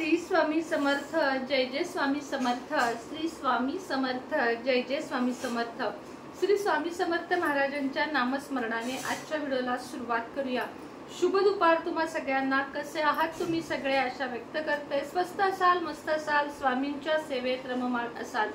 श्री स्वामी समर्थ, जय जय स्वामी समर्थ, श्री स्वामी समर्थ, जय जय स्वामी समर्थ। श्री स्वामी समर्थ महाराजांच्या नामस्मरणाने आजच्या व्हिडिओला सुरुवात करूया। शुभ दुपार तुम्हा सगळ्यांना। कसे आहात तुम्ही सगळे आशा व्यक्त करते। स्वस्त असाल, मस्त असाल, स्वामींच्या सेवेत रममाण असाल।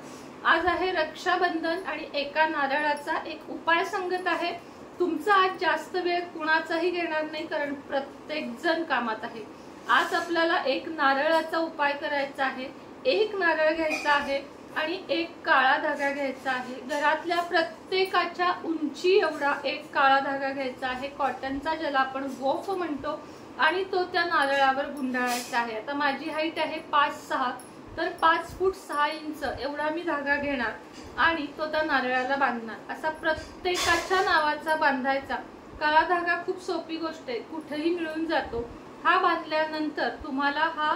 आज आहे रक्षाबंधन आणि एका नारळाचा एक उपाय सांगत आहे। तुमचा आज जास्त वेळ कुणाचाही घेणार नाही, कारण प्रत्येक जण कामात आहे। आज आपल्याला एक नारळाचा उपाय करायचा आहे। एक नारळ घ्यायचा आहे आणि एक काळा धागा घ्यायचा आहे। घरातल्या प्रत्येकाच्या उंची एवढा एक काळा धागा घ्यायचा आहे, कॉटनचा, ज्याला आपण गोफ म्हणतो, आणि तो त्या नारळावर गुंडाळायचा आहे। आता माझी हाईट आहे 5'6", तर 5 फूट 6 इंच एवढा मी धागा घेणार आणि तो त्या नारळाला बांधणार। असा प्रत्येकाच्या नावाचा बांधायचा। काळा धागा खूप सोपी गोष्ट आहे, कुठेही मिळून जातो। हा बांधल्यानंतर तुम्हाला हा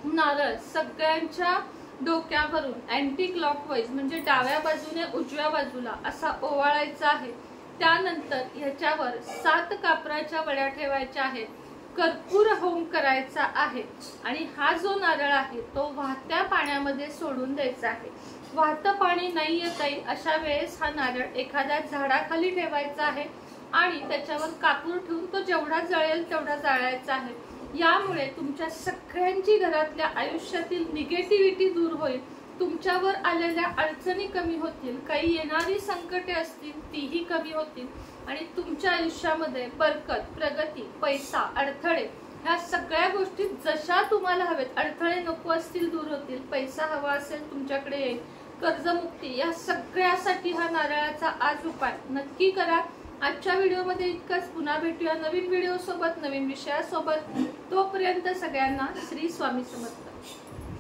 नारळ सगळ्यांच्या डोक्यावरून अँटी क्लॉकवाईज म्हणजे डाव्या बाजूने उजव्या बाजूला असा ओवाळायचा आहे। त्यानंतर ह्याच्यावर 7 कापराच्या वड्या ठेवायच्या आहेत। कर्पूर होम करायचा आहे आणि हा जो नारळ आहे तो वाहत्या पाण्यामध्ये सोडून द्यायचा आहे। वाहतं पाणी नाही येत आहे अशा वेळेस हा नारळ एखाद्या झाडाखाली ठेवायचा आहे आणि त्याच्यावर कापूर ठेवून तो जेवढा जळेल तेवढा जाळायचा आहे। यामुळे तुमच्या सगळ्यांची घरातल्या आयुष्यातील निगेटिव्हिटी दूर होईल, तुमच्यावर आलेल्या अडचणी कमी होतील, काही येणारी संकटे असतील तीही कमी होतील आणि तुमच्या आयुष्यामध्ये बरकत, प्रगती, पैसा, अडथळे ह्या सगळ्या गोष्टी जशा तुम्हाला हवेत, अडथळे नको असतील दूर होतील, पैसा हवा असेल तुमच्याकडे येईल, कर्जमुक्ती, या सगळ्यासाठी हा नारळाचा आज उपाय नक्की करा। आजच्या व्हिडिओमध्ये इतकंच। पुन्हा भेटूया नवीन व्हिडिओ सोबत, नवीन विषयासोबत। तोपर्यंत सगळ्यांना श्री स्वामी समर्थ।